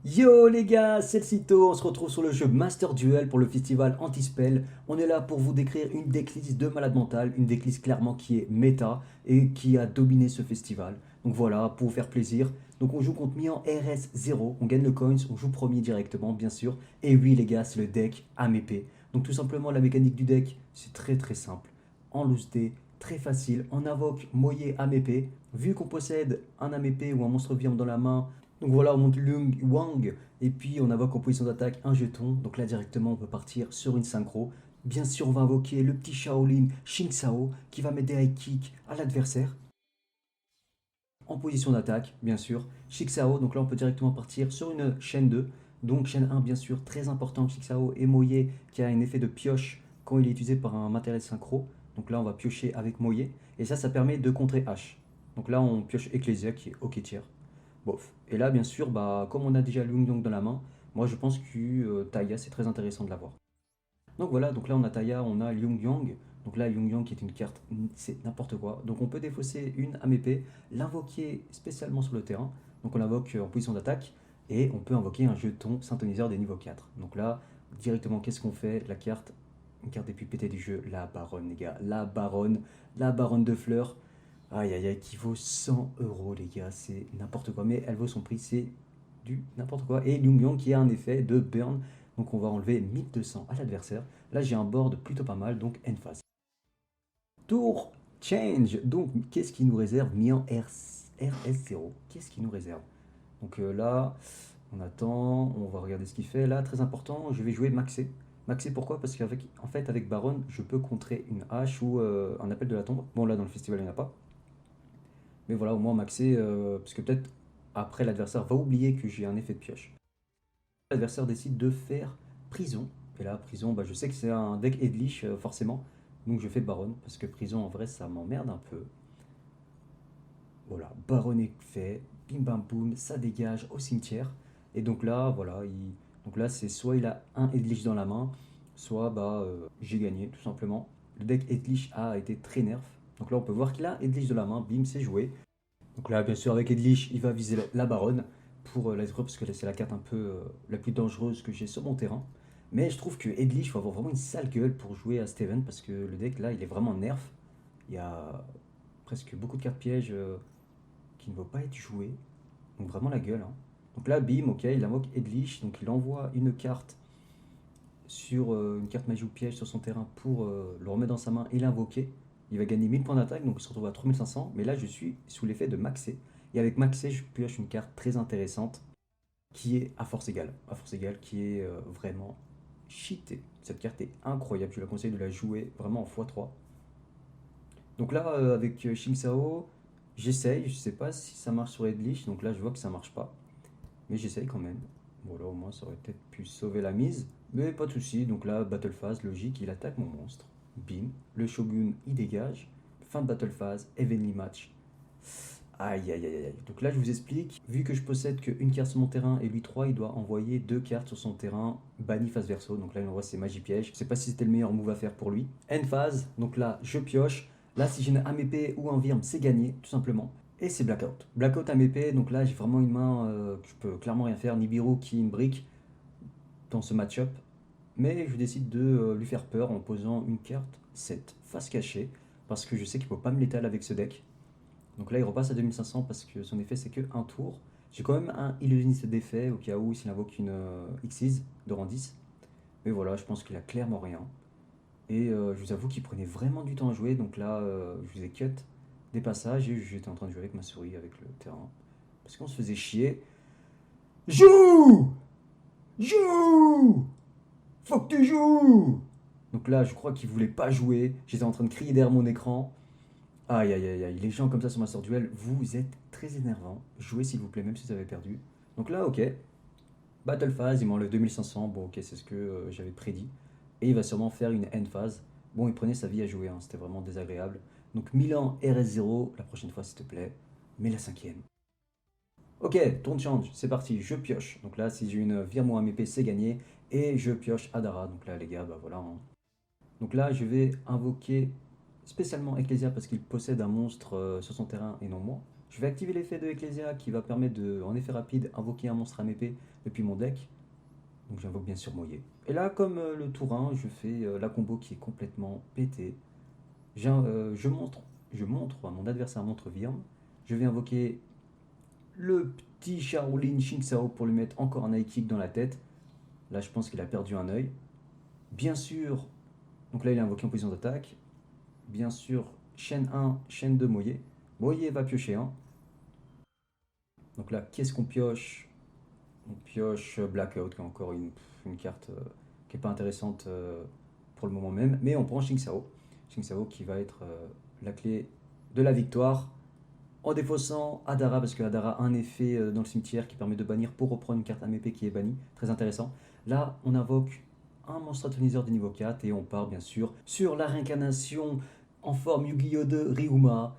Yo les gars, c'est le Cito, on se retrouve sur le jeu Master Duel pour le festival Anti-Spell. On est là pour vous décrire une decklist de malade mental, une decklist clairement qui est méta et qui a dominé ce festival. Donc voilà, pour vous faire plaisir. Donc on joue contre Mian RS0, on gagne le coins, on joue premier directement bien sûr. Et oui les gars, c'est le deck AMP. Donc tout simplement la mécanique du deck, c'est très simple. En loose D, très facile, on invoque Moye AMP. Vu qu'on possède un AMP ou un monstre viande dans la main, donc voilà, on monte Lung Wang et puis on invoque en position d'attaque un jeton. Donc là directement on peut partir sur une synchro. Bien sûr on va invoquer le petit Shaolin Xing Sao qui va mettre des high kicks à l'adversaire. En position d'attaque, bien sûr. Xing Sao, donc là on peut directement partir sur une chaîne 2. Donc chaîne 1 bien sûr, très important, Xing Sao et Moye qui a un effet de pioche quand il est utilisé par un matériel synchro. Donc là on va piocher avec Moye et ça permet de contrer H. Donc là on pioche Ecclesia qui est ok tiers. Bof. Et là, bien sûr, bah, comme on a déjà Lung Yang dans la main, moi je pense que Taya, c'est très intéressant de l'avoir. Donc voilà, donc là on a Taya, on a Lung Yang. Donc là, Lung Yang qui est une carte, c'est n'importe quoi. Donc on peut défausser une AMP, l'invoquer spécialement sur le terrain. Donc on l'invoque en position d'attaque. Et on peut invoquer un jeton synthoniseur des niveaux 4. Donc là, directement, qu'est-ce qu'on fait? La carte, une carte des plus pétées du jeu, la baronne, les gars. La baronne de fleurs. Aïe aïe aïe, qui vaut 100 € les gars, c'est n'importe quoi, mais elle vaut son prix, c'est du n'importe quoi. Et Liu Yang qui a un effet de burn, donc on va enlever 1200 à l'adversaire. Là j'ai un board plutôt pas mal, donc end phase. Tour change, donc qu'est-ce qui nous réserve Mian RS0? Qu'est-ce qui nous réserve? Donc là, on attend, on va regarder ce qu'il fait. Là, très important, je vais jouer Maxé. Maxé pourquoi? Parce qu'avec en fait, avec Baron, je peux contrer une hache ou un appel de la tombe. Bon là dans le festival il n'y en a pas. Mais voilà, au moins maxé, parce que peut-être après l'adversaire va oublier que j'ai un effet de pioche. L'adversaire décide de faire prison. Et là, prison, bah, je sais que c'est un deck Edlich, forcément. Donc je fais Baron, parce que prison en vrai ça m'emmerde un peu. Voilà, Baron est fait, bim bam boum, ça dégage au cimetière. Et donc là, voilà, donc là c'est soit il a un Edlich dans la main, soit bah j'ai gagné tout simplement. Le deck Edlich a été très nerf. Donc là on peut voir qu'il a Edlich de la main, bim, c'est joué. Donc là, bien sûr, avec Edlich, il va viser la baronne pour la détruire parce que c'est la carte un peu la plus dangereuse que j'ai sur mon terrain. Mais je trouve que Edlich faut avoir vraiment une sale gueule pour jouer à Steven parce que le deck là, il est vraiment nerf. Il y a presque beaucoup de cartes pièges qui ne vont pas être jouées. Donc vraiment la gueule, hein. Donc là, bim, ok, il invoque Edlich. Donc il envoie une carte sur une carte magie ou piège sur son terrain pour le remettre dans sa main et l'invoquer. Il va gagner 1000 points d'attaque, donc il se retrouve à 3500. Mais là, je suis sous l'effet de Maxé. Et avec Maxé, je pioche une carte très intéressante qui est à force égale. À force égale, qui est vraiment cheatée. Cette carte est incroyable. Je la conseille de la jouer vraiment en x3. Donc là, avec Xing Sao, j'essaye. Je sais pas si ça marche sur Edlich. Donc là, je vois que ça marche pas. Mais j'essaye quand même. Bon là au moins ça aurait peut-être pu sauver la mise. Mais pas de souci. Donc là, battle phase, logique, il attaque mon monstre. Bim. Le Shogun, il dégage. Fin de battle phase, Evenly match. Aïe aïe aïe aïe. Donc là je vous explique, vu que je possède qu'une carte sur mon terrain et lui 3, il doit envoyer deux cartes sur son terrain banni face verso. Donc là il envoie ses magie pièges. Je sais pas si c'était le meilleur move à faire pour lui. End phase, donc là je pioche. Là si j'ai un épée ou un virme, c'est gagné, tout simplement. Et c'est blackout. Blackout à épée, donc là j'ai vraiment une main que je peux clairement rien faire. Nibiru qui une brique dans ce match-up. Mais je décide de lui faire peur en posant une carte 7 face cachée. Parce que je sais qu'il ne peut pas me l'étaler avec ce deck. Donc là, il repasse à 2500 parce que son effet, c'est que un tour. J'ai quand même un illusionniste d'effet au cas où s'il invoque une Xyz de rang 10. Mais voilà, je pense qu'il a clairement rien. Et je vous avoue qu'il prenait vraiment du temps à jouer. Donc là, je vous ai cut des passages et j'étais en train de jouer avec ma souris, avec le terrain. Parce qu'on se faisait chier. Joue! Joue! Faut que tu joues! Donc là, je crois qu'il voulait pas jouer. J'étais en train de crier derrière mon écran. Aïe aïe aïe aïe, les gens comme ça sur Master Duel, vous êtes très énervants. Jouez s'il vous plaît, même si vous avez perdu. Donc là, ok. Battle phase, il m'enlève 2500. Bon, ok, c'est ce que j'avais prédit. Et il va sûrement faire une end phase. Bon, il prenait sa vie à jouer, hein, c'était vraiment désagréable. Donc Milan RS0, la prochaine fois s'il te plaît. Mais la cinquième. Ok, tourne change, c'est parti, je pioche. Donc là, si j'ai une vire-moi à MP, c'est gagné. Et je pioche Adara. Donc là, les gars, bah voilà, hein. Donc là, je vais invoquer spécialement Ecclesia parce qu'il possède un monstre sur son terrain et non moi. Je vais activer l'effet de Ecclesia qui va permettre de, en effet rapide, invoquer un monstre MP depuis mon deck. Donc j'invoque bien sûr Moyer. Et là, comme le tour 1, je fais la combo qui est complètement pétée. Je montre à mon adversaire montre Virm. Je vais invoquer le petit Shaolin Shinxao pour lui mettre encore un high kick dans la tête. Là, je pense qu'il a perdu un œil. Bien sûr, donc là, il est invoqué en position d'attaque. Bien sûr, chaîne 1, chaîne 2, Moyer. Moyer va piocher 1. Donc là, qu'est-ce qu'on pioche? On pioche Blackout, qui est encore une carte qui n'est pas intéressante pour le moment même. Mais on prend Shinxao. Shinxao qui va être la clé de la victoire. En défaussant Hadara, parce que Hadara a un effet dans le cimetière qui permet de bannir pour reprendre une carte AMP qui est bannie. Très intéressant. Là, on invoque un monstre atoniseur de niveau 4 et on part bien sûr sur la réincarnation en forme Yu-Gi-Oh! De Ryuma.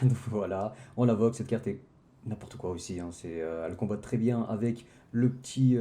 Donc voilà, on l'invoque. Cette carte est n'importe quoi aussi. Hein. Elle combat très bien avec le petit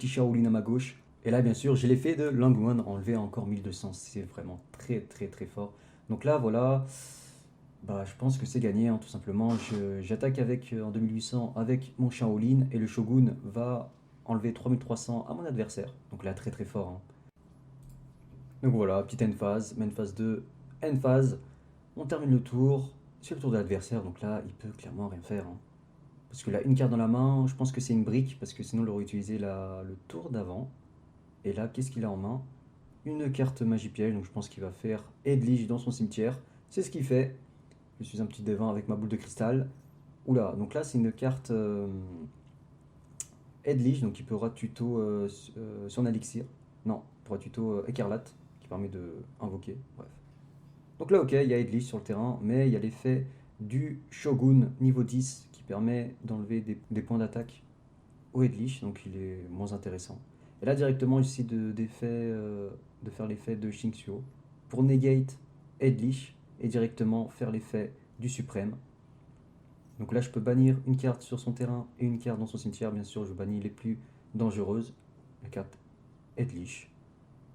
Shaolin à ma gauche. Et là, bien sûr, j'ai l'effet de Langwon enlevé à encore 1200. C'est vraiment très très très fort. Donc là, voilà. Bah, je pense que c'est gagné, hein, tout simplement. J'attaque avec en 2800 avec mon Shaolin et le Shogun va enlever 3300 à mon adversaire. Donc là, très très fort. Hein. Donc voilà, petite end phase, main phase 2, end phase. On termine le tour. C'est le tour de l'adversaire, donc là, il peut clairement rien faire. Hein. Parce que là, une carte dans la main, je pense que c'est une brique, parce que sinon, il aurait utilisé le tour d'avant. Et là, qu'est-ce qu'il a en main? Une carte magie piège, donc je pense qu'il va faire Edlige dans son cimetière. C'est ce qu'il fait. Je suis un petit devin avec ma boule de cristal. Oula, donc là, c'est une carte Edlige, donc il pourra tuto son elixir. Non, il pourra tuto écarlate, qui permet de invoquer. Bref. Donc là, ok, il y a Edlige sur le terrain, mais il y a l'effet du Shogun niveau 10 qui permet d'enlever des points d'attaque au Edliche, donc il est moins intéressant. Et là, directement, j'essaie de faire l'effet de Shinxuo pour negate Edliche et directement faire l'effet du suprême. Donc là, je peux bannir une carte sur son terrain et une carte dans son cimetière. Bien sûr, je bannis les plus dangereuses. La carte Edliche.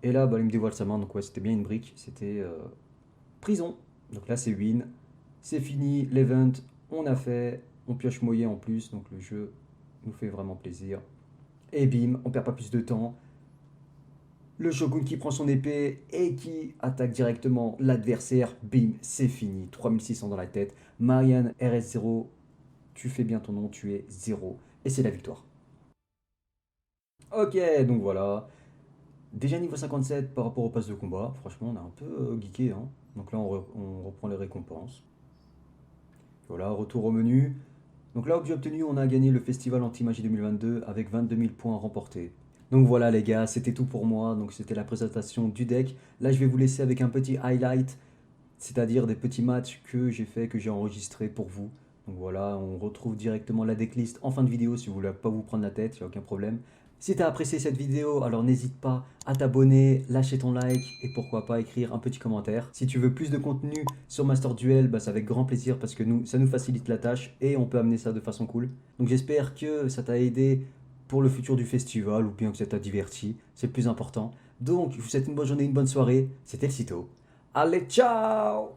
Et là, bah, il me dévoile sa main. Donc ouais, c'était bien une brique. C'était prison. Donc là, c'est win. C'est fini. L'event, on a fait. On pioche Moyer en plus. Donc le jeu nous fait vraiment plaisir. Et bim, on perd pas plus de temps. Le Shogun qui prend son épée et qui attaque directement l'adversaire. Bim, c'est fini. 3600 dans la tête. Marianne RS0, tu fais bien ton nom, tu es 0. Et c'est la victoire. Ok, donc voilà. Déjà niveau 57 par rapport au pass de combat. Franchement, on a un peu geeké. Hein. Donc là, on reprend les récompenses. Voilà, retour au menu. Donc là, objet obtenu, on a gagné le festival Anti-Magie 2022 avec 22 000 points remportés. Donc voilà les gars, c'était tout pour moi. Donc c'était la présentation du deck. Là, je vais vous laisser avec un petit highlight, c'est-à-dire des petits matchs que j'ai fait, que j'ai enregistrés pour vous. Donc voilà, on retrouve directement la decklist en fin de vidéo si vous voulez pas vous prendre la tête, il n'y a aucun problème. Si tu as apprécié cette vidéo, alors n'hésite pas à t'abonner, lâcher ton like et pourquoi pas écrire un petit commentaire. Si tu veux plus de contenu sur Master Duel, bah, c'est avec grand plaisir parce que ça nous facilite la tâche et on peut amener ça de façon cool. Donc j'espère que ça t'a aidé pour le futur du festival ou bien que ça t'a diverti, c'est le plus important. Donc je vous souhaite une bonne journée, une bonne soirée, c'était le Cito. Allez, ciao!